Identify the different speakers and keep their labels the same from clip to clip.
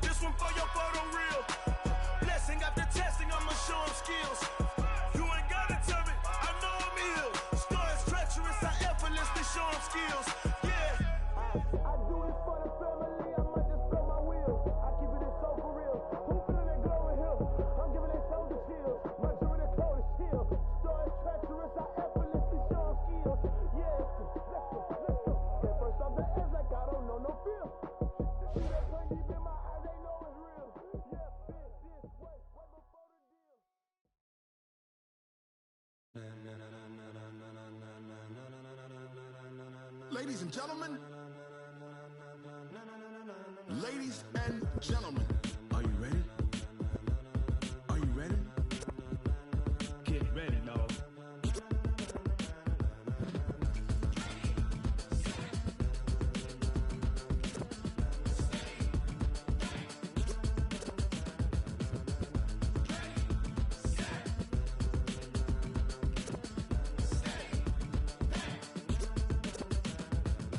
Speaker 1: This one for your photo reel. Blessing after testing, I'ma show them skills. You ain't gotta tell me, I know I'm ill. Stories treacherous, I effortlessly show them skills. Yeah. I do this for the family, I might just throw my wheel. I keep it so for real. Who feeling that glowing hill? I'm giving it so the chills. My jewelry the coldest chill. Stories treacherous, I effortlessly show them skills. Yeah, let's go. Get first off the edge like I don't know no feel. See that pain deep in my eyes, they know it's real. Yeah, this way, right before the deal.
Speaker 2: Ladies and gentlemen, ladies and gentlemen, are you ready? Are you ready?
Speaker 3: Get ready, dog.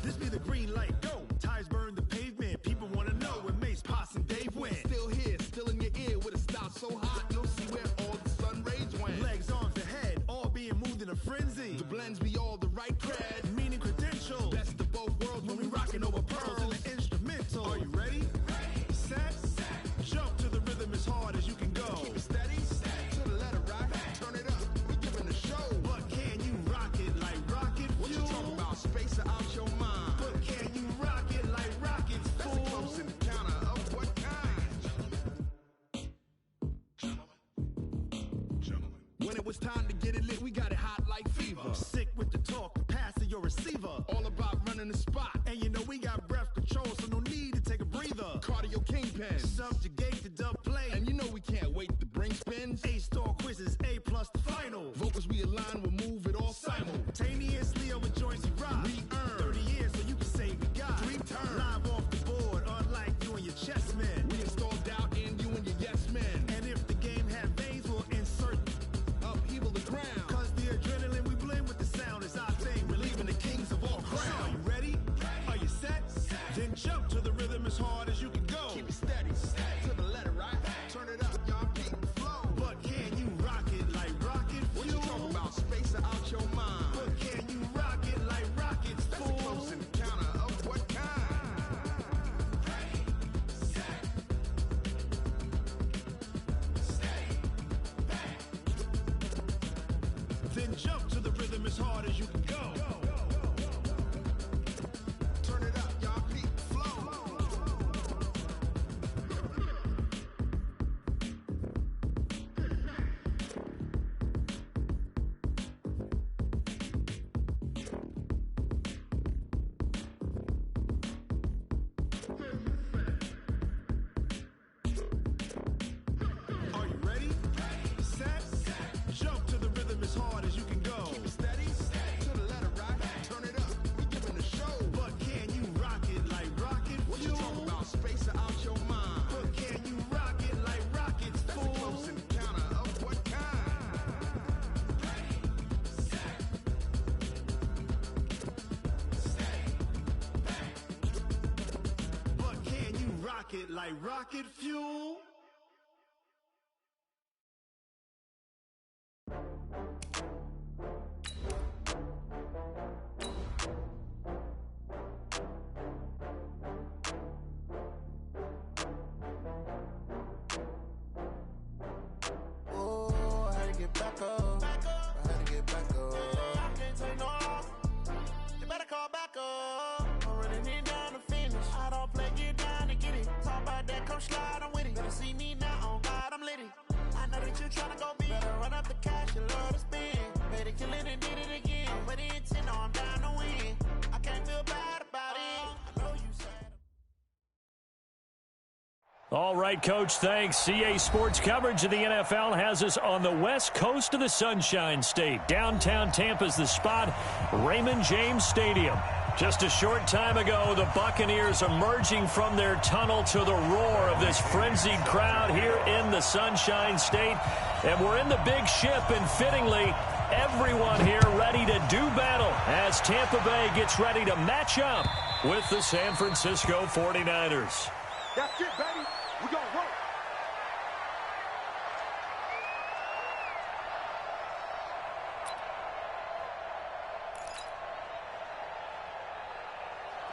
Speaker 4: This be the green light, go. Tires burn the pavement. People want to know where Mace, Potts, and Dave went.
Speaker 2: Still here, still in your ear with a style so hot, you'll see where all the sun rays went.
Speaker 4: Legs, arms, the head, all being moved in a frenzy.
Speaker 2: The blends be all the right cred.
Speaker 4: Meaning credentials.
Speaker 2: Best of both worlds when we rockin' over pearls.
Speaker 4: in the instrumental.
Speaker 2: Are you ready?
Speaker 4: Set, jump to the rhythm as hard as you can go.
Speaker 2: Keep it steady, to the letter right. Turn it up, we giving a show.
Speaker 4: But can you rock it like rocket
Speaker 2: What you
Speaker 4: fuel?
Speaker 2: talking about? Space or out your mind?
Speaker 4: But can you rock it like rockets,
Speaker 2: That's a
Speaker 4: fool?
Speaker 2: close encounter of what kind? When it was time to get it lit, we got it hot like fever.
Speaker 4: Sick with the talk, passing your receiver.
Speaker 2: All about running the spot.
Speaker 4: And you know we got breath control, so no need to take a breather.
Speaker 2: Cardio kingpin.
Speaker 4: Subjugate the dub play.
Speaker 2: And you know we can't wait to bring spins.
Speaker 4: A-star quizzes, A+ the final.
Speaker 2: Vocals we align, we'll move it all
Speaker 4: Simultaneously over joints we rock.
Speaker 2: We earn
Speaker 4: 30 years so you can say we got
Speaker 2: 3 turns.
Speaker 4: live off the board, unlike you and your chess men.
Speaker 2: We install doubt in you and your yes men.
Speaker 4: And if the game had veins, we'll insert.
Speaker 2: Upheaval the ground.
Speaker 4: Cause the adrenaline we blend with the sound is our thing.
Speaker 2: Relieving the kings of all
Speaker 4: So are
Speaker 2: crown.
Speaker 4: you ready? Are you set? Then jump to the rhythm as hard as you can go.
Speaker 2: Keep it steady, to the letter right. Turn it up, y'all keep the flow.
Speaker 4: But can you rock it like rocket
Speaker 2: What you
Speaker 4: fuel?
Speaker 2: talking about? Space or out your mind?
Speaker 4: But can you rock it like rockets,
Speaker 2: That's a
Speaker 4: fool?
Speaker 2: close encounter of what kind?
Speaker 4: Then jump to the rhythm as hard as you can go.
Speaker 2: Turn it up, y'all keep the flow.
Speaker 4: Are you ready? Set, jump to the rhythm as hard as you can go.
Speaker 2: Keep it steady, to the letter right. Turn it up, we giving a show.
Speaker 4: But can you rock it like rocket
Speaker 2: What you
Speaker 4: fuel?
Speaker 2: talking about? Space or out your mind?
Speaker 4: But can you rock it like rockets,
Speaker 2: That's a
Speaker 4: fool?
Speaker 2: close encounter of what kind?
Speaker 4: But can you rock it like rocket fuel?
Speaker 5: Oh, I had to get back up. I had to get back up. I can't take no loss. You better call back up. I'm running it down to finish. I don't play, get down to get it. Talk about that, come slide, I'm with it. Better see me now, on God, I'm litty. I know that you tryna go big. Better run up the cash, you love to spend. Better kill it and did it again. But the intent, no, I'm down to win. I can't feel bad about it. I know you said.
Speaker 6: All right, Coach, thanks. CA Sports coverage of the NFL has us on the west coast of the Sunshine State. Downtown Tampa's the spot, Raymond James Stadium. Just a short time ago, the Buccaneers emerging from their tunnel to the roar of this frenzied crowd here in the Sunshine State. And we're in the big ship, and fittingly, everyone here ready to do battle as Tampa Bay gets ready to match up with the San Francisco 49ers.
Speaker 7: That's it, baby. We go, roll.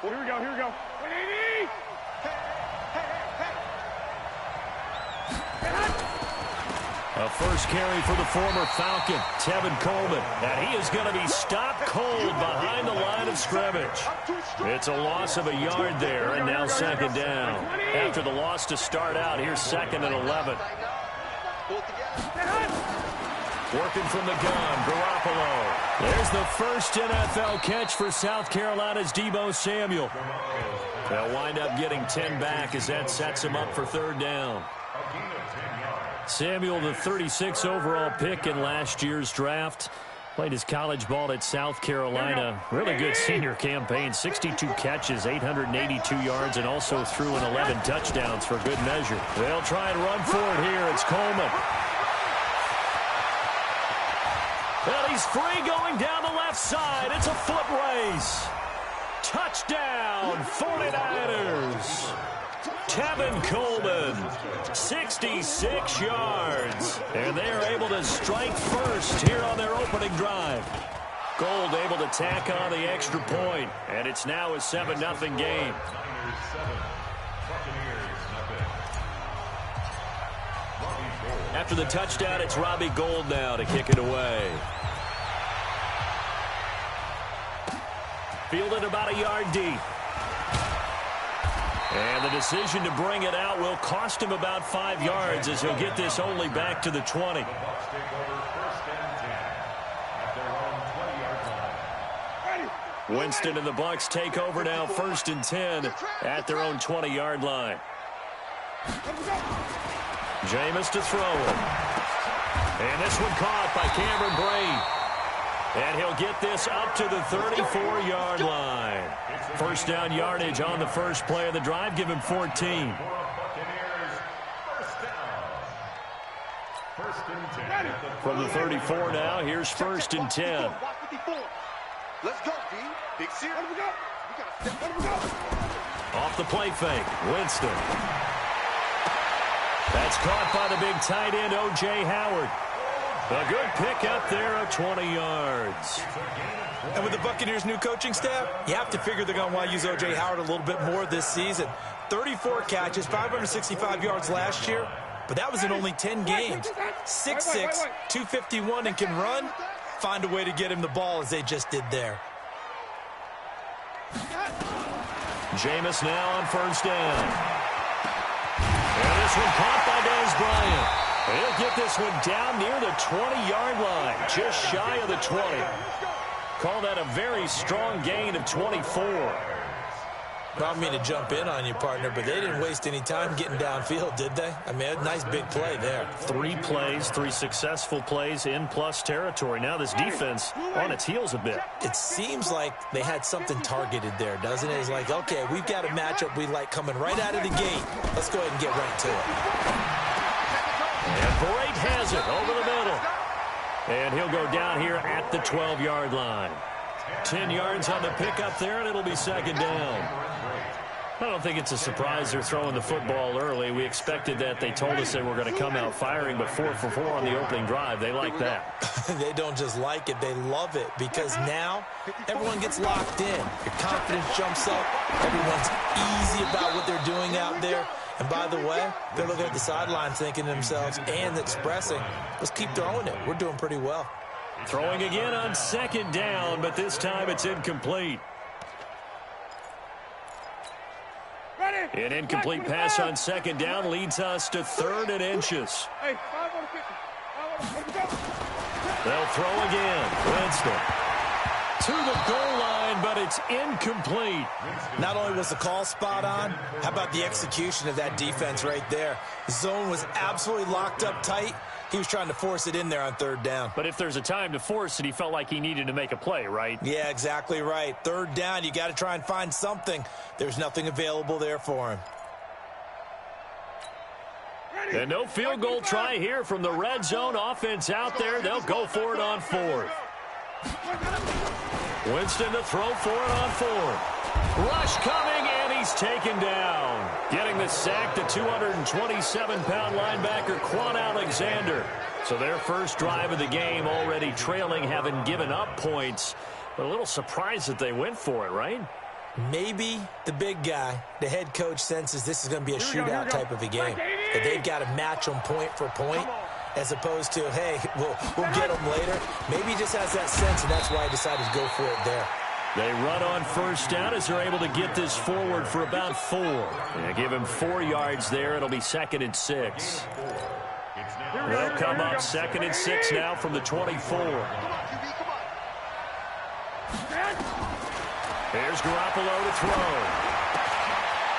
Speaker 7: Well, here we go, here we go. 180!
Speaker 6: A first carry for the former Falcon, Tevin Coleman. And he is going to be stopped cold behind the line of scrimmage. It's a loss of a yard there, and now second down. After the loss to start out, here's 2nd and 11. Working from the gun, Garoppolo. There's the first NFL catch for South Carolina's Deebo Samuel. They'll wind up getting 10 back as that sets him up for third down. Samuel, the 36 overall pick in last year's draft. Played his college ball at South Carolina. Really good senior campaign. 62 catches, 882 yards, and also threw in 11 touchdowns for good measure. They'll try and run for it here. It's Coleman. Well, he's free going down the left side. It's a foot race. Touchdown, 49ers. Tevin Coleman, 66 yards. And they are able to strike first here on their opening drive. Gold able to tack on the extra point, and it's now a 7-0 game. After the touchdown, it's Robbie Gould now to kick it away. Fielded about a yard deep. And the decision to bring it out will cost him about 5 yards as he'll get this only back to the 20. Winston and the Bucs take over now, 1st and 10 at their own 20-yard line. Jameis to throw it. And this one caught by Cameron Brate. And he'll get this up to the 34-yard line. First down yardage on the first play of the drive. Give him 14. From the 34 now, here's 1st and 10.
Speaker 7: Let's go, D. Big series. We got to step.
Speaker 6: Off the play fake, Winston. That's caught by the big tight end, O.J. Howard. A good pick up there of 20 yards.
Speaker 8: And with the Buccaneers' new coaching staff, you have to figure they're going to want to use O.J. Howard a little bit more this season. 34 catches, 565 yards last year, but that was in only 10 games. 6'6", 251, and can run. Find a way to get him the ball as they just did there.
Speaker 6: Jameis now on first down. And this one caught by Dez Bryant. He'll get this one down near the 20-yard line, just shy of the 20. Call that a very strong gain of 24.
Speaker 8: I don't mean to jump in on you, partner, but they didn't waste any time getting downfield, did they? I mean, a nice big play there.
Speaker 6: 3 plays, 3 successful plays in plus territory. Now this defense on its heels a bit.
Speaker 8: It seems like they had something targeted there, doesn't it? It's like, okay, we've got a matchup we like coming right out of the gate. Let's go ahead and get right to it.
Speaker 6: And Brate has it over the middle. And he'll go down here at the 12-yard line. 10 yards on the pickup there, and it'll be second down. I don't think it's a surprise they're throwing the football early. We expected that. They told us they were going to come out firing, but 4 for 4 on the opening drive. They like that.
Speaker 8: They don't just like it, they love it, because now everyone gets locked in. Your confidence jumps up. Everyone's easy about what they're doing out there. And by the way, they're looking at the sideline thinking to themselves and expressing, let's keep throwing it. We're doing pretty well.
Speaker 6: Throwing again on second down, but this time it's incomplete. An incomplete pass on second down leads us to 3rd and inches. They'll throw again. Winston to the goal line, but it's incomplete.
Speaker 8: Not only was the call spot on, how about the execution of that defense right there? The zone was absolutely locked up tight. He was trying to force it in there on 3rd down.
Speaker 6: But if there's a time to force it, he felt like he needed to make a play, right?
Speaker 8: Yeah, exactly right. 3rd down, you got to try and find something. There's nothing available there for him.
Speaker 6: And no field goal try here from the red zone offense out there. They'll go for it on 4th. Winston to throw for it on 4th. Rush coming, and he's taken down. Getting the sack, the 227-pound linebacker, Quan Alexander. So their first drive of the game already trailing, having given up points. But a little surprised that they went for it, right?
Speaker 8: Maybe the big guy, the head coach, senses this is going to be a shootout type of a game. That they've got to match them point for point, as opposed to, hey, we'll get them later. Maybe he just has that sense, and that's why he decided to go for it there.
Speaker 6: They run on first down as they're able to get this forward for about 4. They give him 4 yards there. It'll be 2nd and 6. They'll come up 2nd and 6 now from the 24. Here's Garoppolo to throw.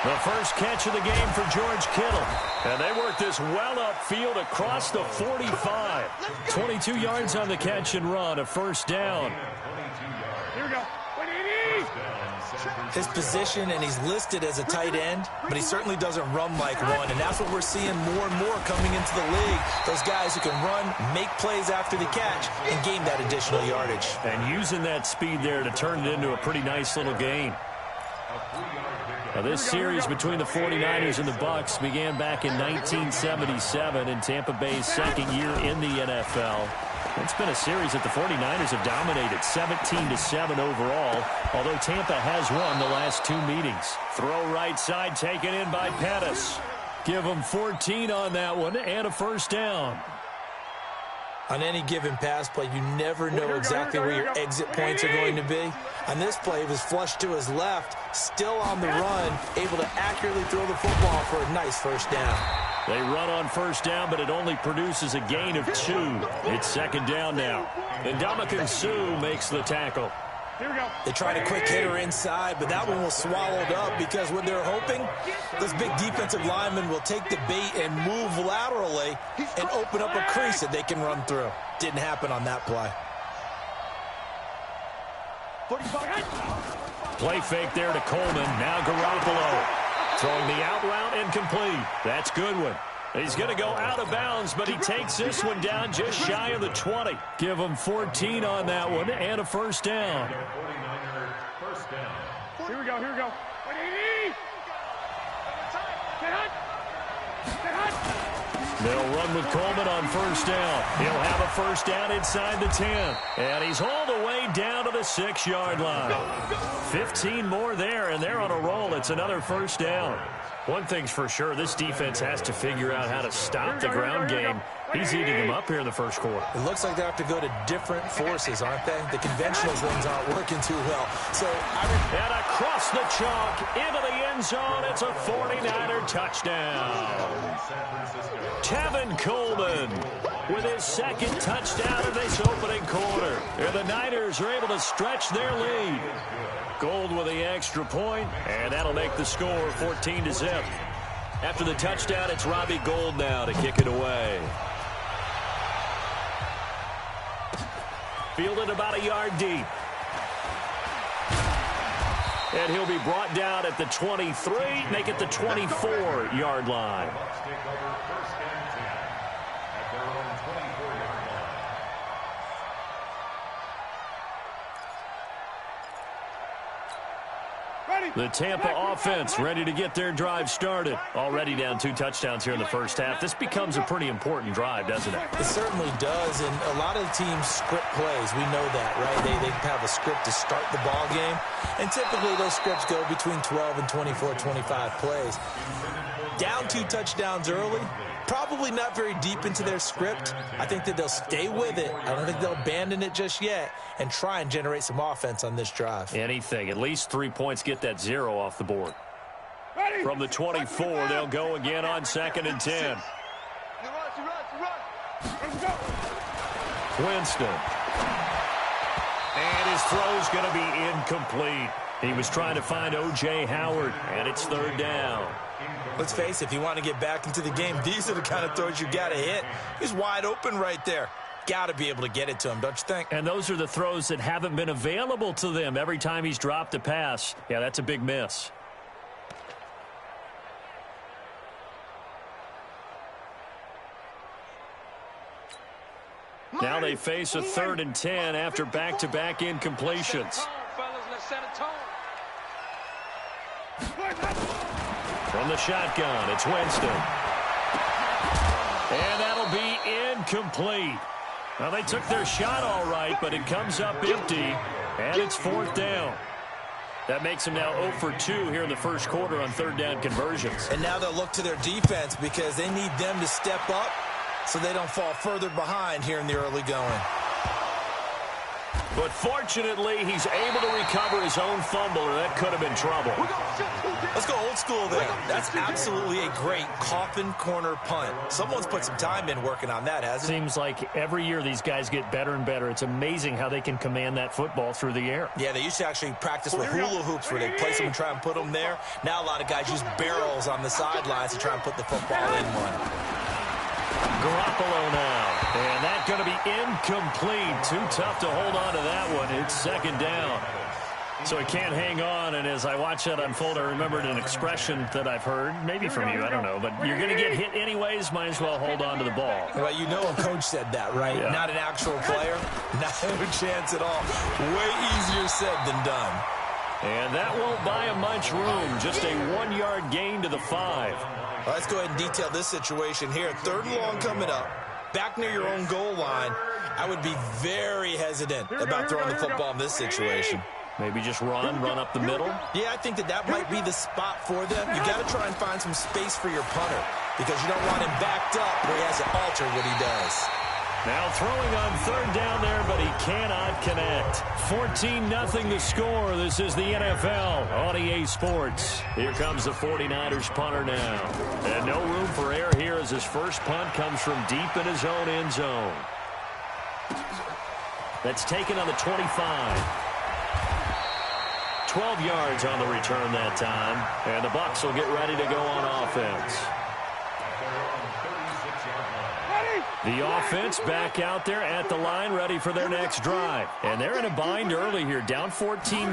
Speaker 6: The first catch of the game for George Kittle. And they work this well upfield across the 45. 22 yards on the catch and run, a first down.
Speaker 3: Here we go.
Speaker 8: His position, and he's listed as a tight end, but he certainly doesn't run like one, and that's what we're seeing more and more coming into the league. Those guys who can run, make plays after the catch, and gain that additional yardage. And
Speaker 6: using that speed there to turn it into a pretty nice little gain. Now, this series between the 49ers and the Bucs began back in 1977 in Tampa Bay's second year in the NFL. It's been a series that the 49ers have dominated, 17-7 overall, although Tampa has won the last 2 meetings. Throw right side, taken in by Pettis. Give them 14 on that one and a first down.
Speaker 8: On any given pass play, you never know exactly where your exit points are going to be. On this play, it was flushed to his left, still on the run, able to accurately throw the football for a nice first down.
Speaker 6: They run on first down, but it only produces a gain of 2. It's 2nd down now. And Ndamukong Suh makes the tackle.
Speaker 3: Here we go.
Speaker 8: They tried a quick hitter inside, but that one was swallowed up because what they're hoping, those big defensive linemen will take the bait and move laterally and open up a crease that they can run through. Didn't happen on that play.
Speaker 6: Play fake there to Coleman. Now Garoppolo. Throwing the out route incomplete. That's Goodwin. He's going to go out of bounds, but he takes this one down just shy of the 20. Give him 14 on that one and a first down.
Speaker 3: Here we go, here we go. 180! Get hot! Get hot!
Speaker 6: They'll run with Coleman on first down. He'll have a first down inside the 10. And he's all the way down to the 6-yard line. 15 more there, and they're on a roll. It's another first down. One thing's for sure, this defense has to figure out how to stop the ground game. He's eating them up here in the first quarter.
Speaker 8: It looks like they have to go to different forces, aren't they? The conventional things aren't working too well. So,
Speaker 6: and across the chalk, into the end zone, it's a 49er touchdown. Tevin Coleman with his 2nd touchdown of this opening quarter. And the Niners are able to stretch their lead. Gold with the extra point, and that'll make the score 14-0. After the touchdown, it's Robbie Gould now to kick it away. Fielded about a yard deep. And he'll be brought down at the 23, make it the 24-yard line. The Tampa offense ready to get their drive started. Already down 2 touchdowns here in the first half. This becomes a pretty important drive, doesn't it?
Speaker 8: It certainly does, and a lot of the teams script plays. We know that, right? They have a script to start the ball game, and typically those scripts go between 12 and 24, 25 plays. Down 2 touchdowns early, probably not very deep into their script. I think that they'll stay with it. I don't think they'll abandon it just yet and try and generate some offense on this drive.
Speaker 6: Anything. At least 3 points, get that 0 off the board. From the 24, they'll go again on 2nd and 10. Winston. And his throw's going to be incomplete. He was trying to find O.J. Howard, and it's 3rd down.
Speaker 8: Let's face it, if you want to get back into the game, these are the kind of throws you got to hit. He's wide open right there. Got to be able to get it to him, don't you think?
Speaker 6: And those are the throws that haven't been available to them every time he's dropped a pass. Yeah, that's a big miss. Now they face a 3rd and 10 after back-to-back incompletions. From the shotgun, it's Winston. And that'll be incomplete. Now, they took their shot all right, but it comes up empty, and it's 4th down. That makes them now 0 for 2 here in the first quarter on 3rd down conversions.
Speaker 8: And now they'll look to their defense because they need them to step up so they don't fall further behind here in the early going.
Speaker 6: But fortunately, he's able to recover his own fumble, or that could have been trouble.
Speaker 8: Let's go old school there. That's absolutely a great coffin corner punt. Someone's put some time in working on that, hasn't it?
Speaker 6: Seems like every year these guys get better and better. It's amazing how they can command that football through the air.
Speaker 8: Yeah, they used to actually practice with hula hoops where they place them and try and put them there. Now a lot of guys use barrels on the sidelines to try and put the football in one.
Speaker 6: Garoppolo now. And that's going to be incomplete. Too tough to hold on to that one. It's 2nd down. So he can't hang on, and as I watch that unfold, I remembered an expression that I've heard, maybe from you, I don't know, but you're going to get hit anyways, might as well hold on to the ball.
Speaker 8: Well, you know a coach said that, right?
Speaker 6: Yeah.
Speaker 8: Not an actual player. Not a chance at all. Way easier said than done.
Speaker 6: And that won't buy him much room. Just a 1-yard gain to the 5.
Speaker 8: Well, let's go ahead and detail this situation here. 3rd and long coming up. Back near your own goal line. I would be very hesitant about throwing the football in this situation.
Speaker 6: Maybe just run up the middle?
Speaker 8: Yeah, I think that might be the spot for them. You got to try and find some space for your punter because you don't want him backed up where he has to alter what he does.
Speaker 6: Now throwing on 3rd down there, but he cannot connect. 14-0 the score. This is the NFL on EA Sports. Here comes the 49ers punter now. And no room for error here as his first punt comes from deep in his own end zone. That's taken on the 25. 12 yards on the return that time. And the Bucs will get ready to go on offense. The offense back out there at the line, ready for their next drive. And they're in a bind early here, down 14-0.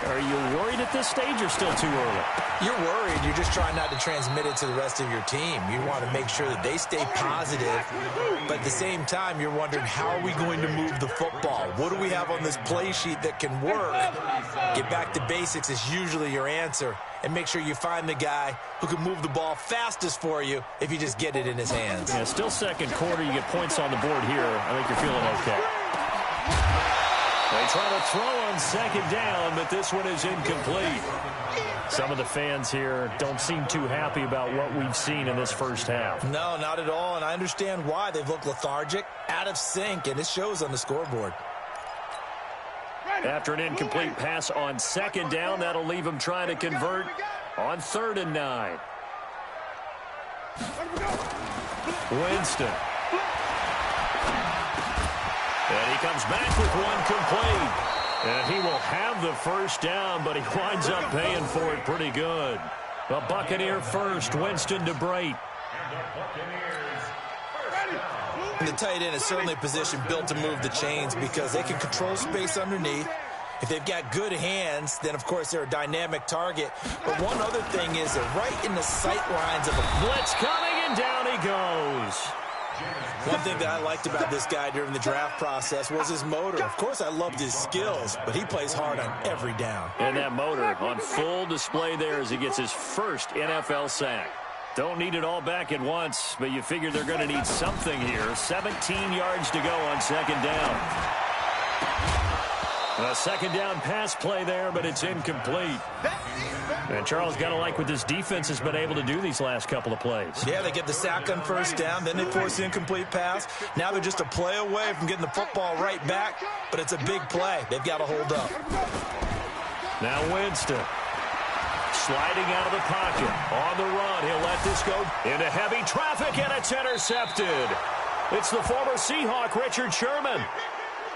Speaker 6: Are you worried at this stage or still too early?
Speaker 8: You're worried. You're just trying not to transmit it to the rest of your team. You want to make sure that they stay positive. But at the same time, you're wondering, how are we going to move the football? What do we have on this play sheet that can work? Get back to basics is usually your answer. And make sure you find the guy who can move the ball fastest for you if you just get it in his hands.
Speaker 6: Yeah, still second quarter. You get points on the board here. I think you're feeling okay. They try to throw on 2nd down, but this one is incomplete. Some of the fans here don't seem too happy about what we've seen in this first half.
Speaker 8: No, not at all, and I understand why. They've looked lethargic, out of sync, and it shows on the scoreboard.
Speaker 6: After an incomplete pass on 2nd down, that'll leave him trying to convert on 3rd and 9. Winston. And he comes back with one complete. And he will have the first down, but he winds up paying for it pretty good. The Buccaneer first, Winston to Brate.
Speaker 8: And the tight end is certainly a position built to move the chains because they can control space underneath. If they've got good hands, then, of course, they're a dynamic target. But one other thing is they're right in the sight lines of a
Speaker 6: blitz coming, and down he goes.
Speaker 8: One thing that I liked about this guy during the draft process was his motor. Of course, I loved his skills, but he plays hard on every down.
Speaker 6: And that motor on full display there as he gets his first NFL sack. Don't need it all back at once, but you figure they're going to need something here. 17 yards to go on 2nd down. A 2nd down pass play there, but it's incomplete. And Charles, got to like what this defense has been able to do these last couple of plays.
Speaker 8: Yeah, they get the sack on 1st down, then they force the incomplete pass. Now they're just a play away from getting the football right back, but it's a big play. They've got to hold up.
Speaker 6: Now Winston. Sliding out of the pocket. On the run. He'll let this go into heavy traffic, and it's intercepted. It's the former Seahawk, Richard Sherman.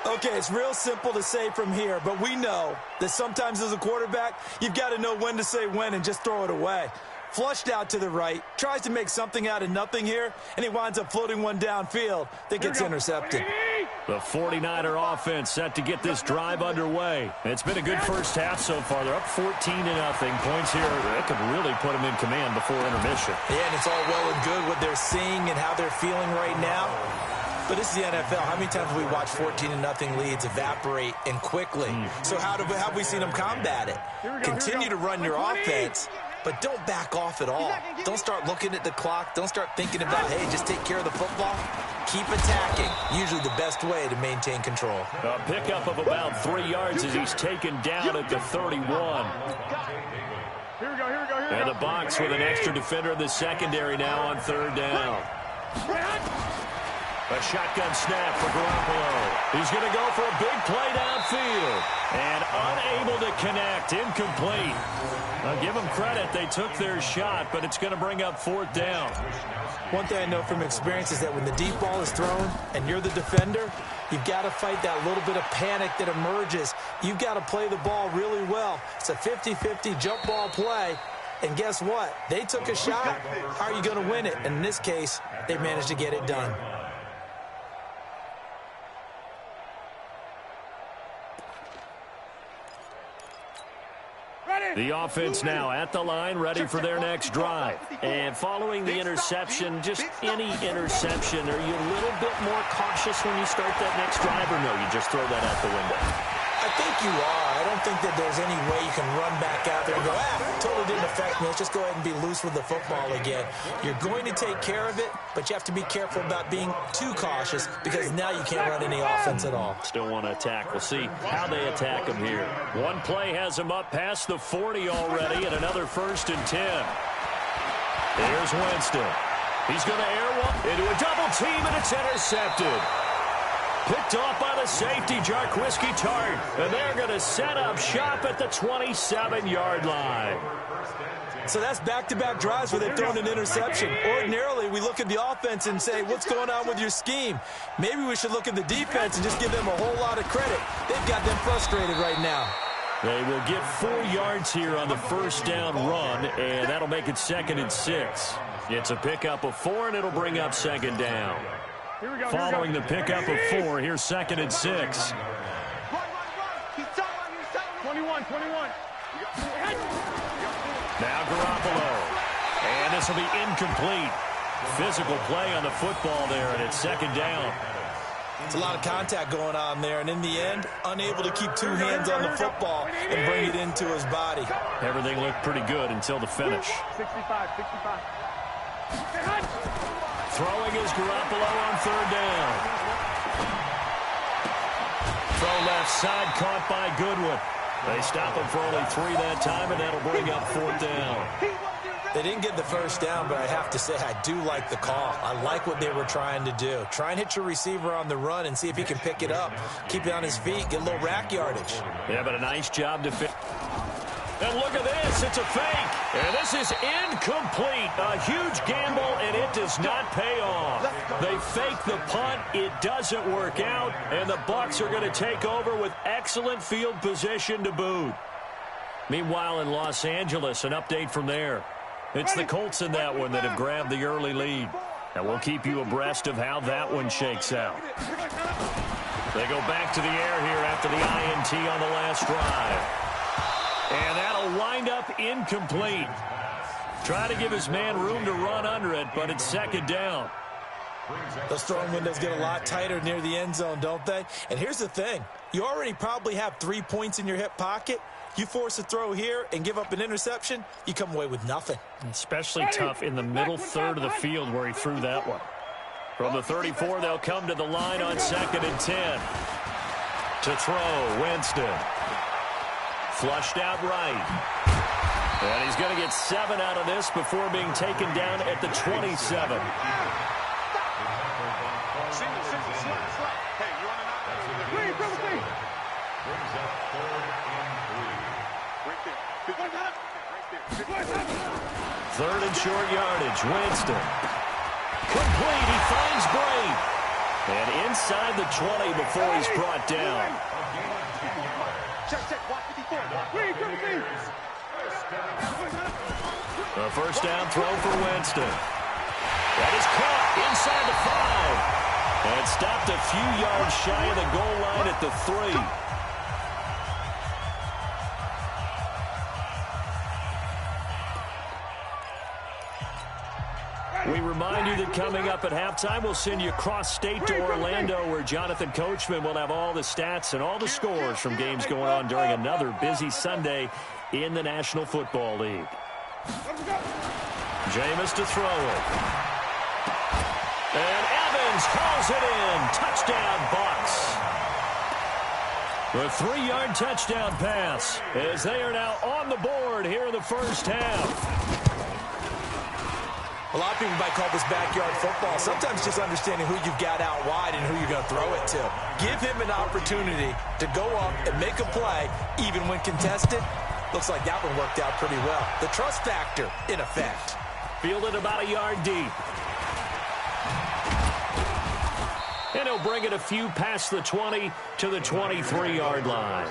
Speaker 8: Okay, it's real simple to say from here, but we know that sometimes as a quarterback, you've got to know when to say when and just throw it away. Flushed out to the right, tries to make something out of nothing here, and he winds up floating one downfield that gets intercepted.
Speaker 6: The 49er offense set to get this drive underway. It's been a good first half so far. They're up 14-0. Points here that could really put them in command before intermission.
Speaker 8: Yeah, and it's all well and good what they're seeing and how they're feeling right now. But this is the NFL. How many times have we watched 14-0 leads evaporate and quickly? So how have we seen them combat it? Continue to run your offense, but don't back off at all. Don't start looking at the clock. Don't start thinking about, hey, just take care of the football. Keep attacking. Usually the best way to maintain control.
Speaker 6: A pickup of about 3 yards as he's taken down at the 31.
Speaker 3: Here we go.
Speaker 6: And the box with an extra defender in the secondary now on 3rd down. A shotgun snap for Garoppolo. He's going to go for a big play downfield. And unable to connect. Incomplete. I'll give them credit. They took their shot, but it's going to bring up 4th down.
Speaker 8: One thing I know from experience is that when the deep ball is thrown and you're the defender, you've got to fight that little bit of panic that emerges. You've got to play the ball really well. It's a 50-50 jump ball play. And guess what? They took a shot. How are you going to win it? And in this case, they managed to get it done.
Speaker 6: The offense now at the line, ready for their next drive. And following the interception, just any interception, are you a little bit more cautious when you start that next drive, or no, you just throw that out the window?
Speaker 8: I think you are. I don't think that there's any way you can run back out there and go, totally didn't affect me. Let's just go ahead and be loose with the football again. You're going to take care of it, but you have to be careful about being too cautious because now you can't run any offense at all.
Speaker 6: Still want to attack. We'll see how they attack him here. One play has him up past the 40 already, and another 1st and 10. Here's Winston. He's going to air one into a double team, and it's intercepted. Picked off by the safety, Jarquiski Tart. And they're going to set up shop at the 27-yard line.
Speaker 8: So that's back-to-back drives where they've thrown an interception. Ordinarily, we look at the offense and say, what's going on with your scheme? Maybe we should look at the defense and just give them a whole lot of credit. They've got them frustrated right now.
Speaker 6: They will get 4 yards here on the 1st down run, and that'll make it 2nd and 6. It's a pickup of 4, and it'll bring up 2nd down. Following the pickup of 4, here's 2nd and 6.
Speaker 3: 21.
Speaker 6: Now Garoppolo. And this will be incomplete. Physical play on the football there, and it's 2nd down.
Speaker 8: It's a lot of contact going on there, and in the end, unable to keep 2 hands on the football and bring it into his body.
Speaker 6: Everything looked pretty good until the finish.
Speaker 3: 65.
Speaker 6: Throwing is Garoppolo on 3rd down. Throw left side, caught by Goodwin. They stop him for only 3 that time, and that'll bring up 4th down.
Speaker 8: They didn't get the 1st down, but I have to say I do like the call. I like what they were trying to do. Try and hit your receiver on the run and see if he can pick it up. Keep it on his feet, get a little rack yardage.
Speaker 6: Yeah, but a nice job to fit. And look at this, it's a fake. And this is incomplete. A huge gamble, and it does not pay off. They fake the punt, it doesn't work out, and the Bucs are going to take over with excellent field position to boot. Meanwhile, in Los Angeles, an update from there. It's the Colts in that one that have grabbed the early lead. And we'll keep you abreast of how that one shakes out. They go back to the air here after the INT on the last drive. And that'll wind up incomplete. Try to give his man room to run under it, but it's 2nd down.
Speaker 8: Those throwing windows get a lot tighter near the end zone, don't they? And here's the thing. You already probably have 3 points in your hip pocket. You force a throw here and give up an interception, you come away with nothing.
Speaker 6: Especially tough in the middle third of the field where he threw that one. From the 34, they'll come to the line on 2nd and 10. To throw, Winston. Flushed out right. And he's going to get 7 out of this before being taken down at the 27. Third and short yardage, Winston. Complete, he finds Bray. And inside the 20 before he's brought down. A 1st down throw for Winston. That is caught inside the 5. And stopped a few yards shy of the goal line at the 3. We remind you that coming up at halftime, we'll send you cross-state to Orlando, where Jonathan Coachman will have all the stats and all the scores from games going on during another busy Sunday in the National Football League. Jameis to throw it. And Evans hauls it in. Touchdown, Bucs. The 3-yard touchdown pass as they are now on the board here in the first half.
Speaker 8: A lot of people might call this backyard football. Sometimes just understanding who you've got out wide and who you're going to throw it to. Give him an opportunity to go up and make a play, even when contested. Looks like that one worked out pretty well. The trust factor in effect.
Speaker 6: Fielded about a yard deep. And he'll bring it a few past the 20 to the 23-yard line.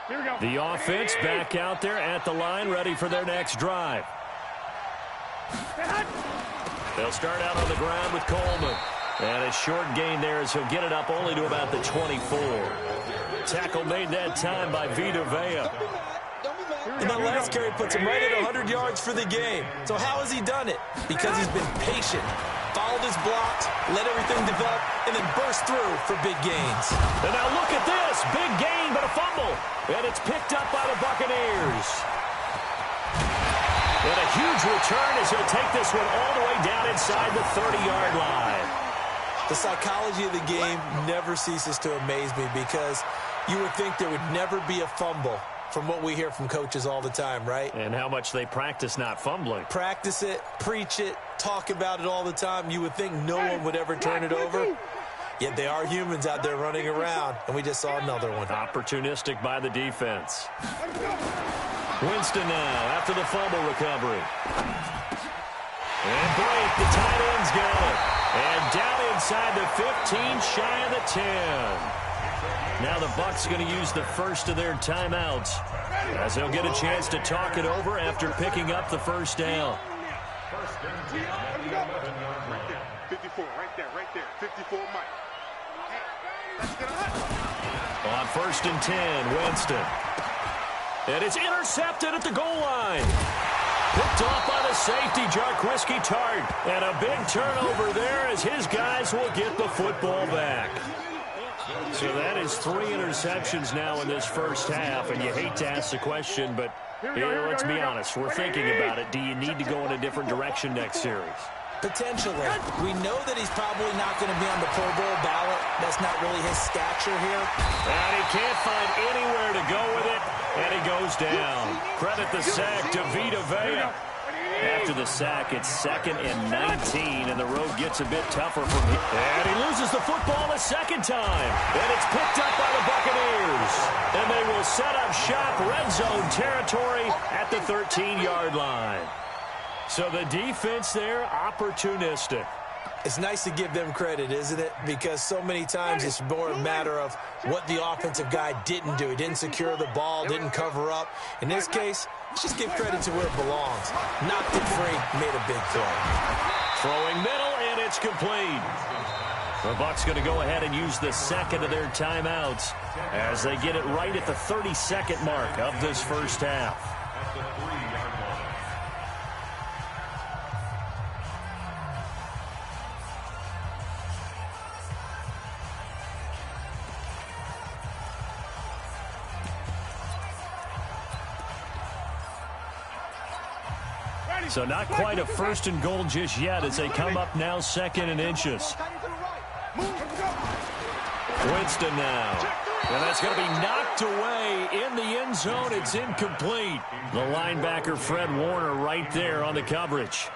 Speaker 3: Here we go.
Speaker 6: The offense back out there at the line, ready for their next drive. They'll start out on the ground with Coleman. And a short gain there as he'll get it up only to about the 24. Tackle made that time by Vita Vea.
Speaker 8: And that last carry puts him right at 100 yards for the game. So how has he done it? Because he's been patient, followed his blocks, let everything develop, and then burst through for big gains.
Speaker 6: And now look at this. Big gain, but a fumble. And it's picked up by the Buccaneers. And a huge return as he'll take this one all the way down inside the 30-yard line.
Speaker 8: The psychology of the game never ceases to amaze me because you would think there would never be a fumble from what we hear from coaches all the time, right?
Speaker 6: And how much they practice not fumbling.
Speaker 8: Practice it, preach it, talk about it all the time. You would think no one would ever turn it over. Yet they are humans out there running around, and we just saw another one.
Speaker 6: Opportunistic by the defense. Winston now after the fumble recovery. And Blake, the tight end's got it. And down inside the 15, shy of the 10. Now the Bucs going to use the first of their timeouts as they'll get a chance to talk it over after picking up the first down.
Speaker 7: 54, right there, 54, Mike.
Speaker 6: On 1st and 10, Winston. And it's intercepted at the goal line. Picked off by the safety, Jarquiski Tart. And a big turnover there as his guys will get the football back. So that is 3 interceptions now in this first half. And you hate to ask the question, but here, let's be honest. We're thinking about it. Do you need to go in a different direction next series?
Speaker 8: Potentially. We know that he's probably not going to be on the Pro Bowl ballot. That's not really his stature here.
Speaker 6: And he can't find anywhere to go with it, and he goes down. Credit the sack to Vita Vea. After the sack, it's 2nd and 19, and the road gets a bit tougher from him. And he loses the football a second time. And it's picked up by the Buccaneers. And they will set up shop, red zone territory at the 13-yard line. So the defense there, opportunistic.
Speaker 8: It's nice to give them credit, isn't it? Because so many times it's more a matter of what the offensive guy didn't do. He didn't secure the ball, didn't cover up. In this case, let's just give credit to where it belongs. Knocked it free, made a big play.
Speaker 6: Throwing middle, and it's complete. The Bucs going to go ahead and use the second of their timeouts as they get it right at the 30-second mark of this first half. So not quite a 1st and goal just yet as they come up now 2nd and inches. Winston now. And that's going to be knocked away in the end zone. It's incomplete. The linebacker, Fred Warner, right there on the coverage.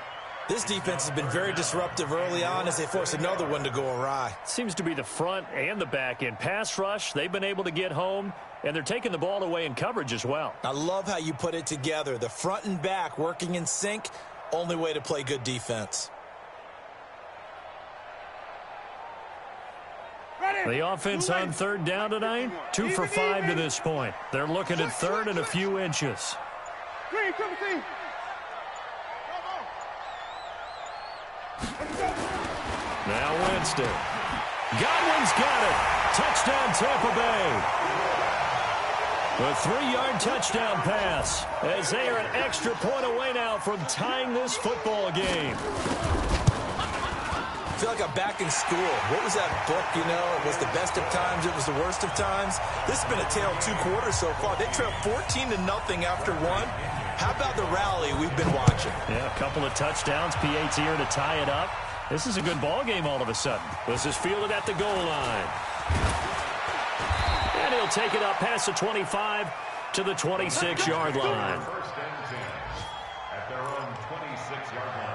Speaker 8: This defense has been very disruptive early on as they force another one to go awry.
Speaker 6: Seems to be the front and the back end. Pass rush, they've been able to get home, and they're taking the ball away in coverage as well.
Speaker 8: I love how you put it together. The front and back working in sync, only way to play good defense.
Speaker 6: The offense on 3rd down tonight, 2 for 5 to this point. They're looking at 3rd and a few inches. Now Winston. Godwin's got it. Touchdown Tampa Bay. A 3-yard touchdown pass as they are an extra point away now from tying this football game.
Speaker 8: I feel like I'm back in school. What was that book, you know? It was the best of times. It was the worst of times. This has been a tale of 2 quarters so far. They trailed 14-0 after 1. How about the rally we've been watching?
Speaker 6: Yeah, a couple of touchdowns. PAT here to tie it up. This is a good ball game all of a sudden. This is fielded at the goal line. And he'll take it up past the 25 to the 26-yard line.
Speaker 3: First and 10 at their own 26-yard line.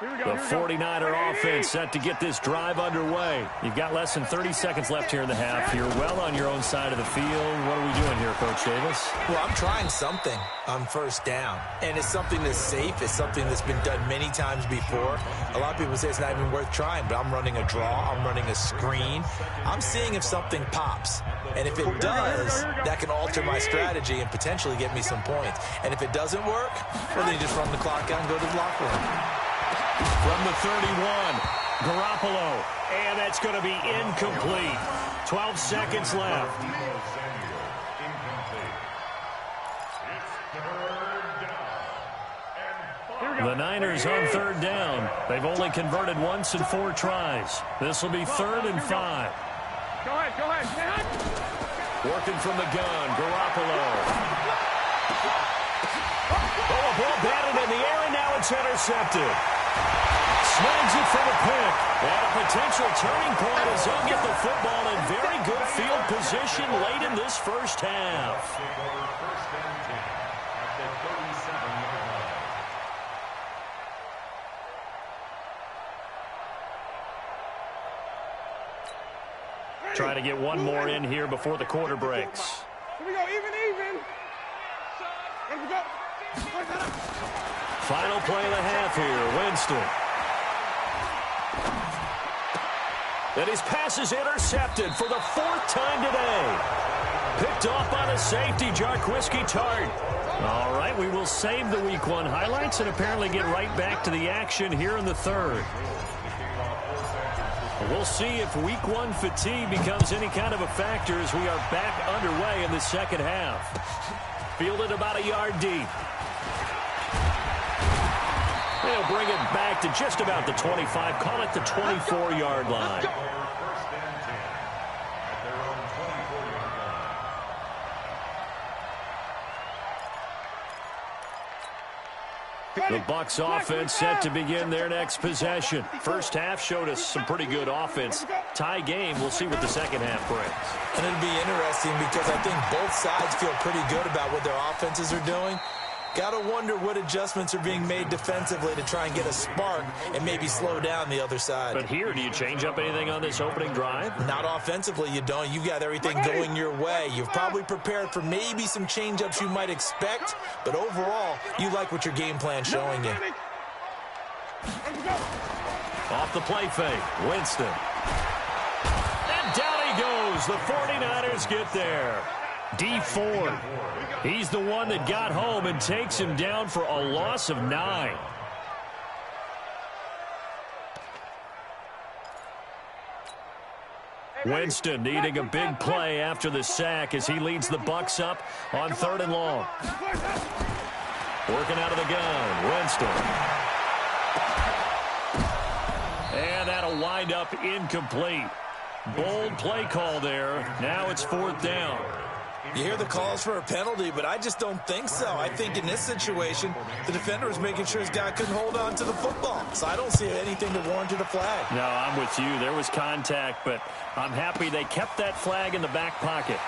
Speaker 6: The 49er offense set to get this drive underway. You've got less than 30 seconds left here in the half. You're well on your own side of the field. What are we doing here, Coach Davis?
Speaker 8: Well, I'm trying something on first down. And it's something that's safe. It's something that's been done many times before. A lot of people say it's not even worth trying, but I'm running a draw. I'm running a screen. I'm seeing if something pops. And if it does, that can alter my strategy and potentially get me some points. And if it doesn't work, well, then you just run the clock out and go to the locker room.
Speaker 6: From the 31, Garoppolo, and that's going to be incomplete. 12 seconds left. The Niners on third down. They've only converted once in 4 tries. This will be 3rd and 5.
Speaker 3: Go ahead.
Speaker 6: Working from the gun, Garoppolo. Oh, a ball batted in the air, and now it's intercepted. Snags it for the pick. And a potential turning point as they'll get the football in very good field position late in this first half. Trying to get one more in here before the quarter breaks.
Speaker 3: Here we go, even. Here we go.
Speaker 6: Final play of the half here, Winston. And his pass is intercepted for the 4th time today. Picked off by the safety, Jarquiski Tart. All right, we will save the Week 1 highlights and apparently get right back to the action here in the 3rd. We'll see if Week 1 fatigue becomes any kind of a factor as we are back underway in the second half. Fielded about a yard deep. They'll bring it back to just about the 25, call it the 24-yard line. The Bucs offense set to begin their next possession. First half showed us some pretty good offense. Tie game, we'll see what the second half brings.
Speaker 8: And it'll be interesting because I think both sides feel pretty good about what their offenses are doing. Got to wonder what adjustments are being made defensively to try and get a spark and maybe slow down the other side.
Speaker 6: But here, do you change up anything on this opening drive?
Speaker 8: Not offensively, you don't. You've got everything going your way. You've probably prepared for maybe some change-ups you might expect, but overall, you like what your game plan's showing you.
Speaker 6: Off the play fake, Winston. And down he goes. The 49ers get there. D Ford. He's the one that got home and takes him down for a loss of 9. Winston needing a big play after the sack as he leads the Bucs up on 3rd and long. Working out of the gun, Winston. And that'll wind up incomplete. Bold play call there. Now it's 4th down.
Speaker 8: You hear the calls for a penalty, but I just don't think so. I think in this situation, the defender was making sure his guy couldn't hold on to the football. So I don't see anything to warrant a flag.
Speaker 6: No, I'm with you. There was contact, but I'm happy they kept that flag in the back pocket.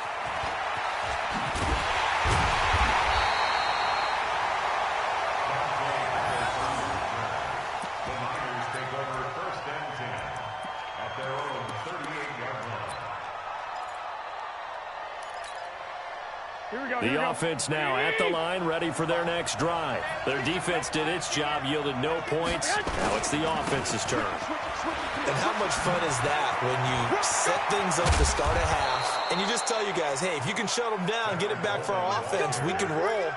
Speaker 6: The offense now at the line, ready for their next drive. Their defense did its job, yielded no points. Now it's the offense's turn.
Speaker 8: And how much fun is that when you set things up to start a half, and you just tell you guys, hey, if you can shut them down, get it back for our offense, we can roll.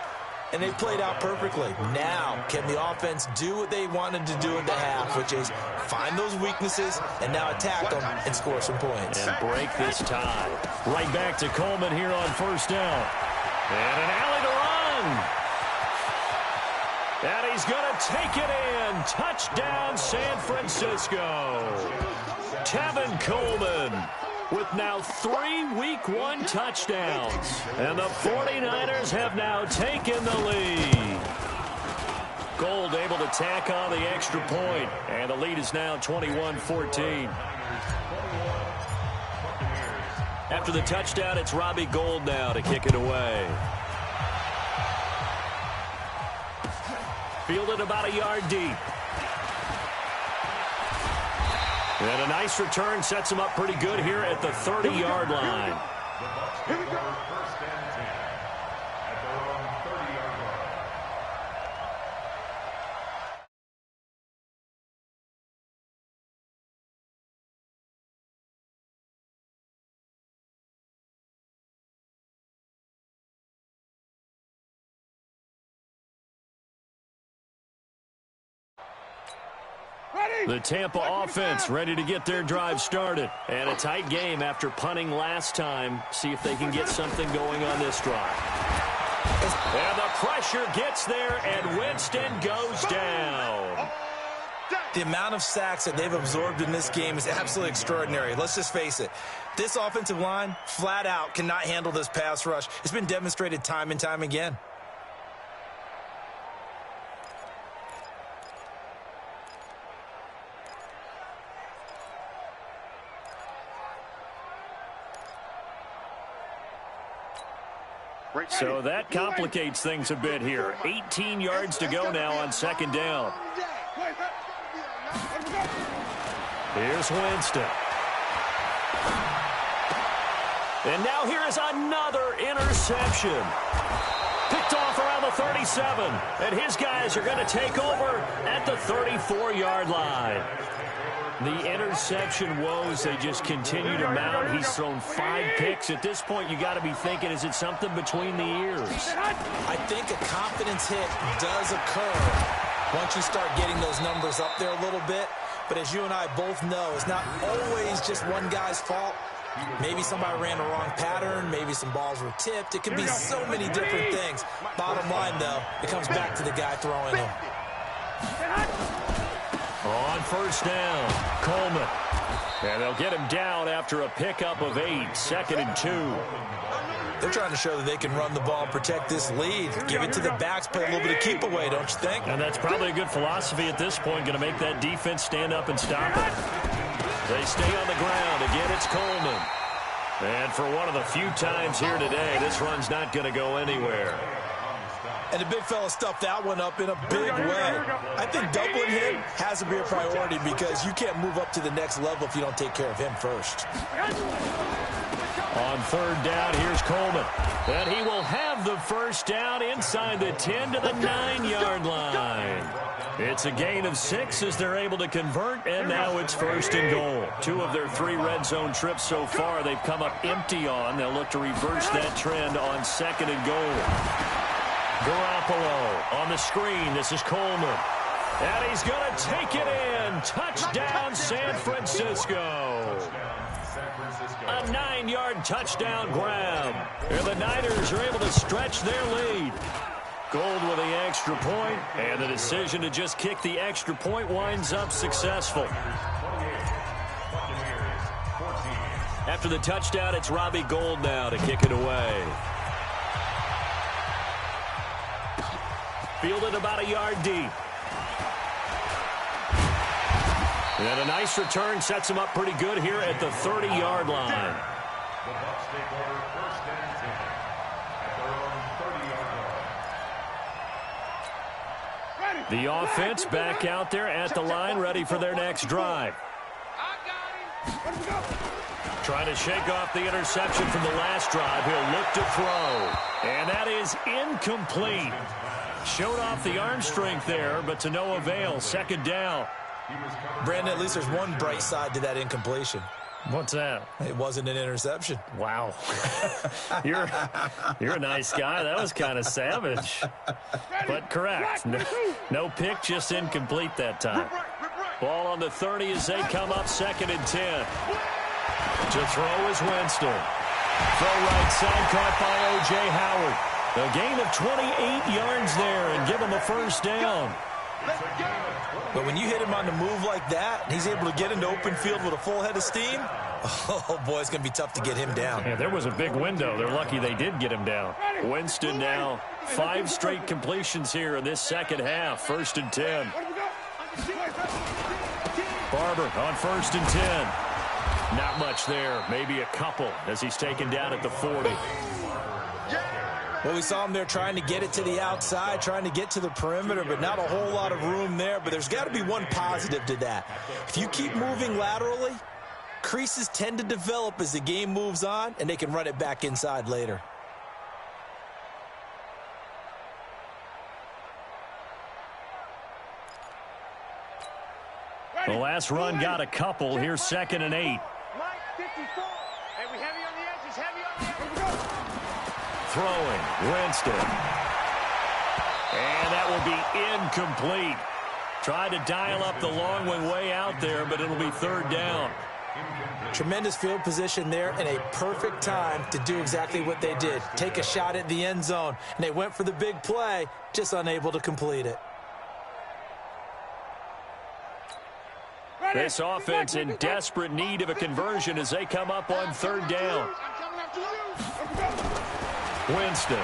Speaker 8: and they played out perfectly. Now, can the offense do what they wanted to do in the half, which is find those weaknesses and now attack them and score some points.
Speaker 6: And break this tie. Right back to Coleman here on first down. And an alley to run. And he's going to take it in. Touchdown, San Francisco. Tevin Coleman with now 3 Week 1 touchdowns. And the 49ers have now taken the lead. Gold able to tack on the extra point. And the lead is now 21-14. After the touchdown, it's Robbie Gould now to kick it away. Fielded about a yard deep. And a nice return sets him up pretty good here at the 30-yard line.
Speaker 3: Here we go.
Speaker 6: The Tampa offense ready to get their drive started. And a tight game after punting last time. See if they can get something going on this drive. And the pressure gets there, and Winston goes down.
Speaker 8: The amount of sacks that they've absorbed in this game is absolutely extraordinary. Let's just face it. This offensive line, flat out, cannot handle this pass rush. It's been demonstrated time and time again.
Speaker 6: So that complicates things a bit here. 18 yards to go now on second down. Here's Winston. And now here is another interception. Picked off around the 37. And his guys are going to take over at the 34-yard line. The interception woes, they just continue to mount. He's thrown 5 picks. At this point, you got to be thinking, is it something between the ears?
Speaker 8: I think a confidence hit does occur once you start getting those numbers up there a little bit. But as you and I both know, it's not always just one guy's fault. Maybe somebody ran the wrong pattern. Maybe some balls were tipped. It can be so many different things. Bottom line, though, it comes back to the guy throwing them.
Speaker 6: On first down, Coleman. And they'll get him down after a pickup of 8, 2nd and 2.
Speaker 8: They're trying to show that they can run the ball and protect this lead. Give it to the backs, play a little bit of keep away, don't you think?
Speaker 6: And that's probably a good philosophy at this point, going to make that defense stand up and stop it. They stay on the ground. Again, it's Coleman. And for one of the few times here today, this run's not going to go anywhere.
Speaker 8: And the big fella stuffed that one up in a big way. I think doubling him has to be a priority because you can't move up to the next level if you don't take care of him first.
Speaker 6: On third down, here's Coleman. And he will have the first down inside the 10 to the 9-yard line. It's a gain of 6 as they're able to convert, and now it's 1st and goal. 2 of their 3 red zone trips so far they've come up empty on. They'll look to reverse that trend on 2nd and goal. Garoppolo on the screen. This is Coleman. And he's going to take it in. Touchdown, San Francisco. A 9-yard touchdown grab. And the Niners are able to stretch their lead. Gould with the extra point, and the decision to just kick the extra point winds up successful. After the touchdown, it's Robbie Gould now to kick it away. Fielded about a yard deep. And a nice return sets him up pretty good here at the 30-yard line.
Speaker 3: The Bucs take over 1st and 10 at their own 30-yard line.
Speaker 6: The offense back out there at the line, ready for their next drive. Trying to shake off the interception from the last drive. He'll look to throw. And that is incomplete. Showed off the arm strength there, but to no avail. 2nd down.
Speaker 8: Brandon, at least there's one bright side to that incompletion.
Speaker 6: What's that?
Speaker 8: It wasn't an interception.
Speaker 6: Wow. You're a nice guy. That was kind of savage. But correct. No pick, just incomplete that time. Ball on the 30 as they come up 2nd and 10. To throw is Winston. Throw right side caught by O.J. Howard. A gain of 28 yards there and give him a first down.
Speaker 8: But when you hit him on the move like that, and he's able to get into open field with a full head of steam, oh, boy, it's going to be tough to get him down.
Speaker 6: Yeah, there was a big window. They're lucky they did get him down. Winston now 5 straight completions here in this second half. 1st and 10. Barber on 1st and 10. Not much there. Maybe a couple as he's taken down at the 40.
Speaker 8: Well, we saw him there trying to get it to the outside, trying to get to the perimeter, but not a whole lot of room there. But there's got to be one positive to that. If you keep moving laterally, creases tend to develop as the game moves on, and they can run it back inside later.
Speaker 6: The last run got a couple. Here's 2nd and 8.
Speaker 3: Mike, 54. Hey, we heavy on the edges, heavy on the edges.
Speaker 6: Throwing, Winston. And that will be incomplete. Tried to dial up the long one way out there, but it'll be 3rd down.
Speaker 8: Tremendous field position there and a perfect time to do exactly what they did. Take a shot at the end zone. And they went for the big play, just unable to complete it.
Speaker 6: This offense in desperate need of a conversion as they come up on 3rd down. Winston.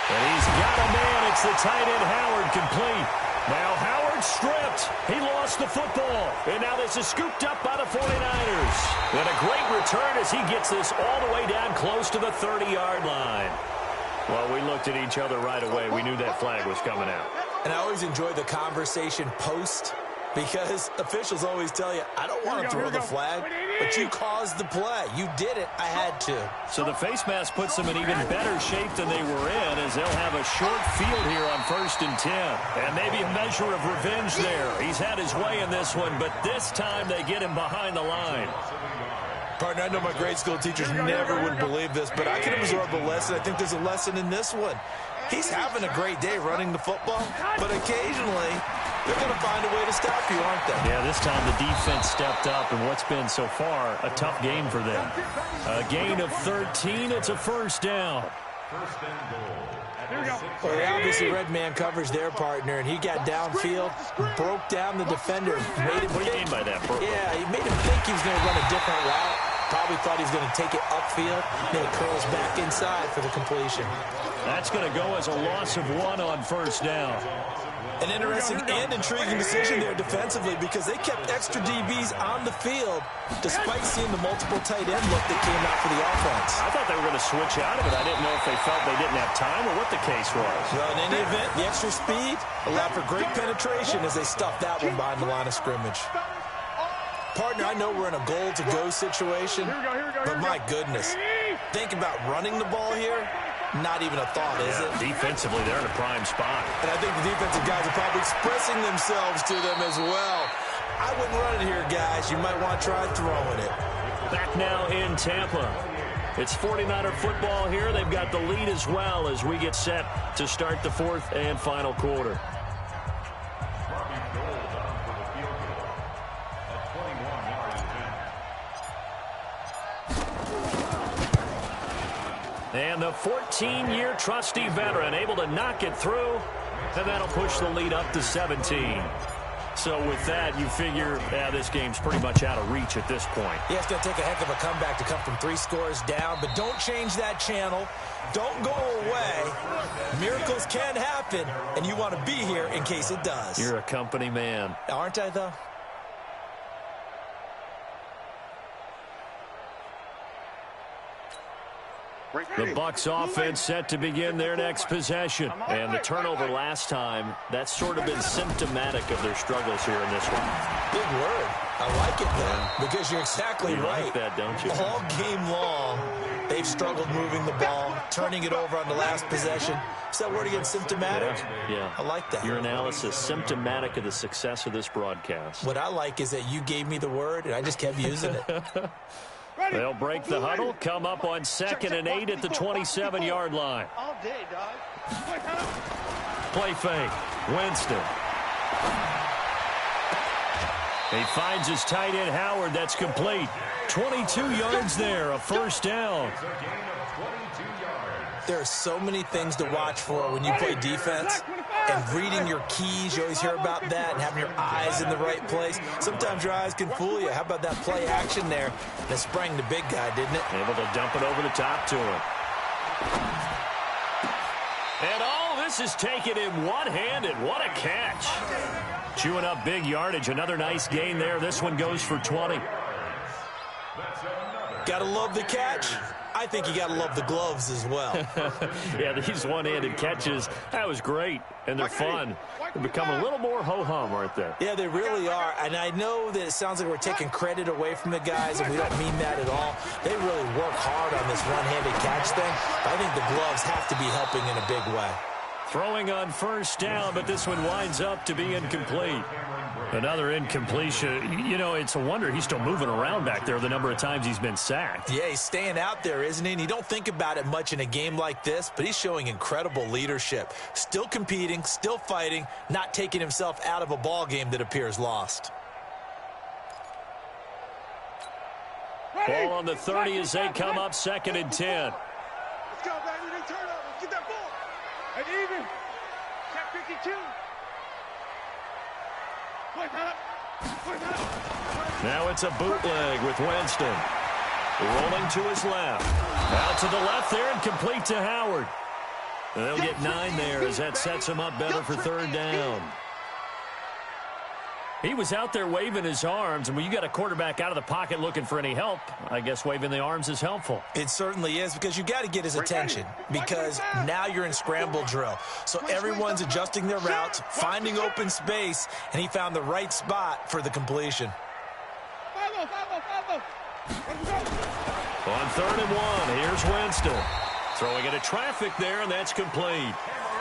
Speaker 6: And he's got a man. It's the tight end Howard complete. Now Howard stripped. He lost the football. And now this is scooped up by the 49ers. And a great return as he gets this all the way down close to the 30-yard line. Well, we looked at each other right away. We knew that flag was coming out.
Speaker 8: And I always enjoy the conversation post, because officials always tell you, I don't want to throw the flag, but you caused the play. You did it. I had to.
Speaker 6: So the face mask puts them in even better shape than they were in, as they'll have a short field here on 1st and 10. And maybe a measure of revenge there. He's had his way in this one, but this time they get him behind the line.
Speaker 8: Partner, I know my grade school teachers never would believe this, but I can absorb a lesson. I think there's a lesson in this one. He's having a great day running the football, but occasionally they're going to find a way to stop you, aren't they?
Speaker 6: Yeah, this time the defense stepped up in what's been so far a tough game for them. A gain of 13. It's a 1st down.
Speaker 8: Well, they obviously read man coverage their partner, and he got downfield, broke down the defender. Made him
Speaker 6: what do you mean by that, bro?
Speaker 8: Yeah, he made him think he was going to run a different route. Probably thought he was going to take it upfield. Then he curls back inside for the completion.
Speaker 6: That's going to go as a loss of 1 on 1st down.
Speaker 8: An interesting and intriguing decision there defensively, because they kept extra DBs on the field despite seeing the multiple tight end look that came out for the offense.
Speaker 6: I thought they were going to switch out of it. I didn't know if they felt they didn't have time or what the case was.
Speaker 8: Well, in any event, the extra speed allowed for great penetration as they stuffed that one behind the line of scrimmage. Partner, I know we're in a goal-to-go situation, but my goodness, think about running the ball here. Not even a thought, is it?
Speaker 6: Defensively, they're in a prime spot.
Speaker 8: And I think the defensive guys are probably expressing themselves to them as well. I wouldn't run it here, guys. You might want to try throwing it.
Speaker 6: Back now in Tampa. It's 49er football here. They've got the lead as well as we get set to start the 4th and final quarter. And the 14-year trusty veteran able to knock it through, and that'll push the lead up to 17. So with that, you figure, this game's pretty much out of reach at this point.
Speaker 8: Yeah, it's going to take a heck of a comeback to come from 3 scores down, but don't change that channel. Don't go away. Miracles can happen, and you want to be here in case it does.
Speaker 6: You're a company man.
Speaker 8: Aren't I, though?
Speaker 6: The Bucs offense set to begin their next possession. And the turnover last time, that's sort of been symptomatic of their struggles here in this one.
Speaker 8: Big word. I like it, though, because you're exactly right.
Speaker 6: You like that, don't you?
Speaker 8: All game long, they've struggled moving the ball. turning it over on the last possession. Is that word again, symptomatic?
Speaker 6: Yeah.
Speaker 8: I like that.
Speaker 6: Your analysis, symptomatic of the success of this broadcast.
Speaker 8: What I like is that you gave me the word, and I just kept using it.
Speaker 6: They'll break the huddle, come up on 2nd and 8 at the 27-yard line.
Speaker 3: All day, dog.
Speaker 6: Play fake. Winston. He finds his tight end, Howard. That's complete. 22 yards there, a first down.
Speaker 8: There are so many things to watch for when you play defense. And reading your keys, you always hear about that, and having your eyes in the right place. Sometimes your eyes can fool you. How about that play action there? That sprang the big guy, didn't it?
Speaker 6: Able to dump it over the top to him. And all this is taken in one-handed. What a catch. Chewing up big yardage. Another nice gain there. This one goes for 20.
Speaker 8: Gotta love the catch. I think you gotta love the gloves as well.
Speaker 6: Yeah, these one-handed catches, that was great, and they're fun. They're becoming a little more ho-hum, aren't they?
Speaker 8: Yeah, they really are, and I know that it sounds like we're taking credit away from the guys, and we don't mean that at all. They really work hard on this one-handed catch thing. I think the gloves have to be helping in a big way.
Speaker 6: Throwing on first down, but this one winds up to be incomplete. Another incompletion. You know, it's a wonder he's still moving around back there the number of times he's been sacked.
Speaker 8: Yeah, he's staying out there, isn't he? And you don't think about it much in a game like this, but he's showing incredible leadership. Still competing, still fighting, not taking himself out of a ball game that appears lost.
Speaker 6: Ball on the 30 as they come up 2nd and 10.
Speaker 3: Let's go, baby. They turn up. Let's get that ball. And even. Check 52.
Speaker 6: Now it's a bootleg with Winston. Rolling to his left. Out to the left there and complete to Howard. And they'll get 9 there as that sets him up better for 3rd down. He was out there waving his arms, and when you got a quarterback out of the pocket looking for any help, I guess waving the arms is helpful.
Speaker 8: It certainly is, because you got to get his attention, because now you're in scramble drill. So everyone's adjusting their routes, finding open space, and he found the right spot for the completion.
Speaker 6: On 3rd and 1, here's Winston. Throwing into traffic there, and that's complete.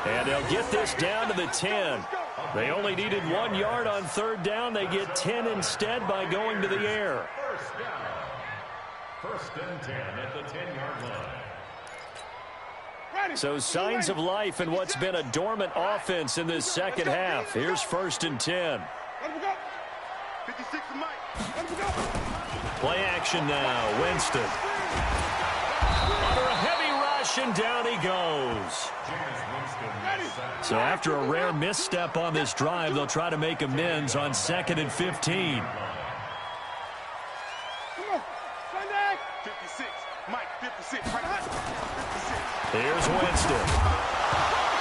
Speaker 6: And they'll get this down to the 10. They only needed 1 yard on 3rd down. They get 10 instead by going to the air.
Speaker 9: First and 10 at the 10-yard line.
Speaker 6: So signs of life in what's been a dormant offense in this second half. Here's 1st and 10.
Speaker 7: 56 to Mike.
Speaker 6: Play action now. Winston. Under a heavy rush, and down he goes. So after a rare misstep on this drive, they'll try to make amends on 2nd and 15.
Speaker 7: 56. Mike, 56. Right. 56.
Speaker 6: Here's Winston.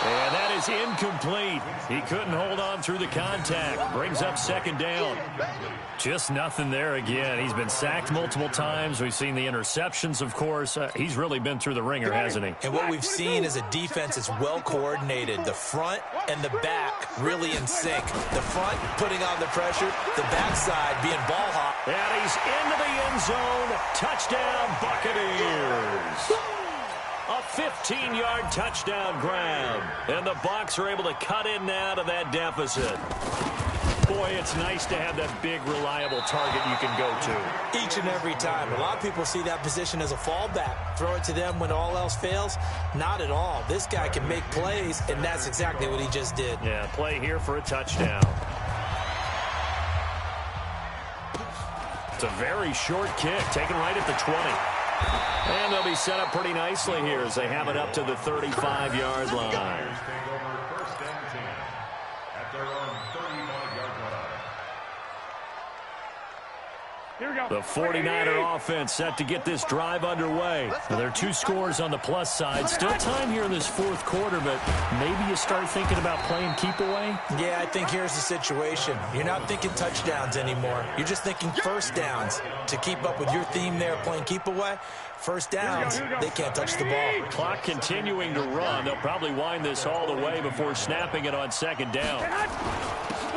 Speaker 6: And that is incomplete. He couldn't hold on through the contact. Brings up 2nd down. Just nothing there again. He's been sacked multiple times. We've seen the interceptions, of course. He's really been through the ringer, hasn't he?
Speaker 8: And what we've seen is a defense that's well coordinated. The front and the back really in sync. The front putting on the pressure, the backside being ball hawk.
Speaker 6: And he's into the end zone. Touchdown, Buccaneers. A 15-yard touchdown grab. And the Bucs are able to cut in now to that deficit. Boy, it's nice to have that big, reliable target you can go to.
Speaker 8: Each and every time. A lot of people see that position as a fallback. Throw it to them when all else fails. Not at all. This guy can make plays, and that's exactly what he just did.
Speaker 6: Yeah, play here for a touchdown. It's a very short kick, taken right at the 20. And they'll be set up pretty nicely here as they have it up to the 35-yard line. The 49er offense set to get this drive underway. Now, there are 2 scores on the plus side. Still time here in this 4th quarter, but maybe you start thinking about playing keep away?
Speaker 8: Yeah, I think here's the situation. You're not thinking touchdowns anymore. You're just thinking first downs. To keep up with your theme there, playing keep away, first downs, they can't touch the ball.
Speaker 6: Clock continuing to run. They'll probably wind this all the way before snapping it on 2nd down.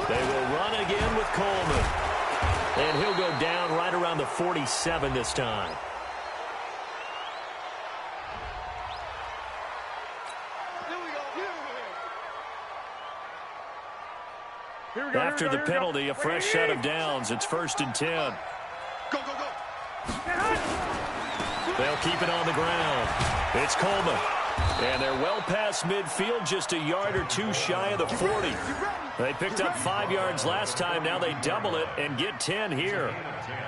Speaker 6: They will run again with Coleman. And he'll go down right around the 47 this time. After the penalty, a fresh set of downs. It's 1st and 10.
Speaker 7: Go, go, go.
Speaker 6: They'll keep it on the ground. It's Coleman. And they're well past midfield, just a yard or two shy of the 40. They picked up 5 yards last time. Now they double it and get 10 here.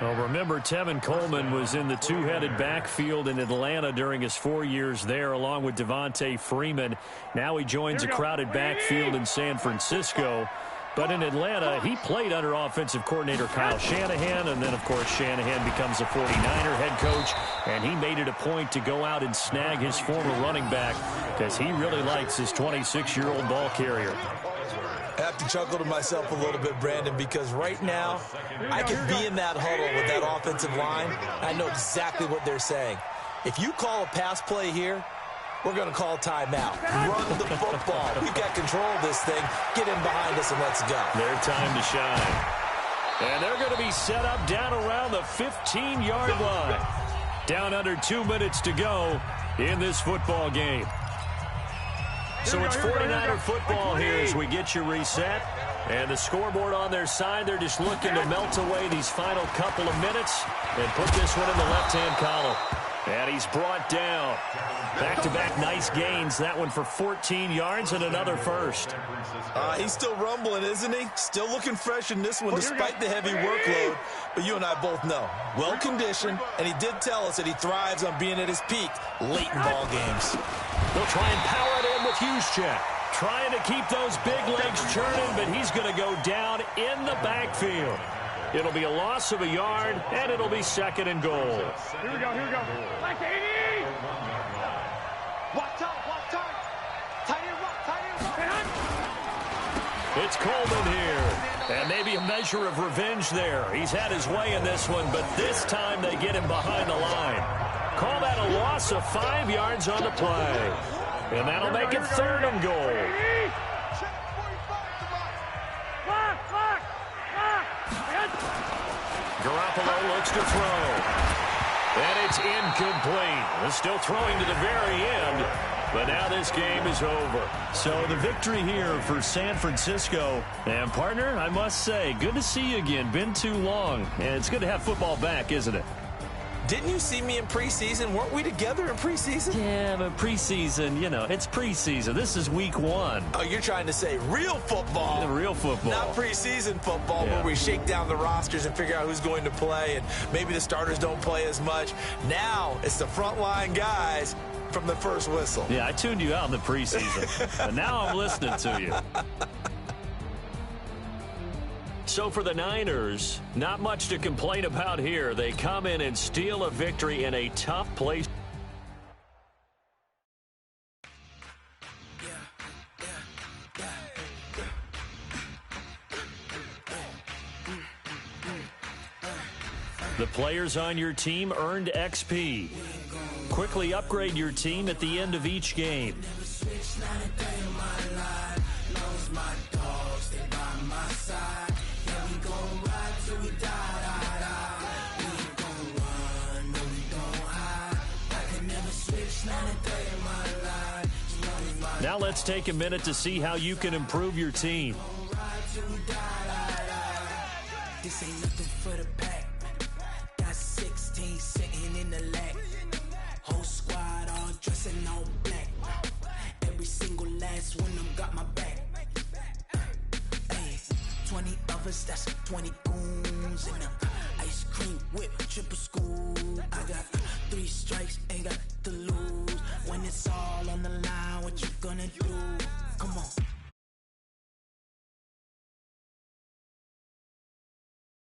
Speaker 6: Well, remember, Tevin Coleman was in the two-headed backfield in Atlanta during his 4 years there, along with Devontae Freeman. Now he joins a crowded backfield in San Francisco. But in Atlanta, he played under offensive coordinator Kyle Shanahan, and then, of course, Shanahan becomes a 49er head coach, and he made it a point to go out and snag his former running back because he really likes his 26-year-old ball carrier.
Speaker 8: I have to chuckle to myself a little bit, Brandon, because right now I could be in that huddle with that offensive line. I know exactly what they're saying. If you call a pass play here, we're going to call timeout. Run the football. We've got control of this thing. Get in behind us and let's go.
Speaker 6: Their time to shine. And they're going to be set up down around the 15-yard line. Down under 2 minutes to go in this football game. So it's 49er football here as we get you reset. And the scoreboard on their side, they're just looking to melt away these final couple of minutes and put this one in the left-hand column. And he's brought down. Back-to-back nice gains. That one for 14 yards and another first.
Speaker 8: He's still rumbling, isn't he? Still looking fresh in this one despite the heavy workload. But you and I both know, well-conditioned, and he did tell us that he thrives on being at his peak late in ball games.
Speaker 6: They'll try and power it in with Juszczyk. Trying to keep those big legs churning, but he's going to go down in the backfield. It'll be a loss of a yard, and it'll be 2nd and goal.
Speaker 3: Here we go. Like 80! Watch out. Tight end.
Speaker 6: It's Coleman here, and maybe a measure of revenge there. He's had his way in this one, but this time they get him behind the line. Call that a loss of 5 yards on the play. And that'll make it 3rd and goal. Garoppolo looks to throw. And it's incomplete. They're still throwing to the very end. But now this game is over. So the victory here for San Francisco. And, partner, I must say, good to see you again. Been too long. And it's good to have football back, isn't it?
Speaker 8: Didn't you see me in preseason? Weren't we together in preseason?
Speaker 6: Yeah, but preseason, it's preseason. This is week 1.
Speaker 8: Oh, you're trying to say real football.
Speaker 6: Yeah, real football.
Speaker 8: Not preseason football where we shake down the rosters and figure out who's going to play, and maybe the starters don't play as much. Now it's the frontline guys from the first whistle.
Speaker 6: Yeah, I tuned you out in the preseason, but now I'm listening to you. So for the Niners, not much to complain about here. They come in and steal a victory in a tough place. The players on your team earned XP. Quickly upgrade your team at the end of each game. Now let's take a minute to see how you can improve your team.
Speaker 10: This ain't nothing for the pack. Got 16 sitting in the lag. Whole squad all dressing all black. Every single last one of them got my back. Hey, 20 of us, that's 20 goons in the ice cream whip, triple school. I got 3 strikes, ain't got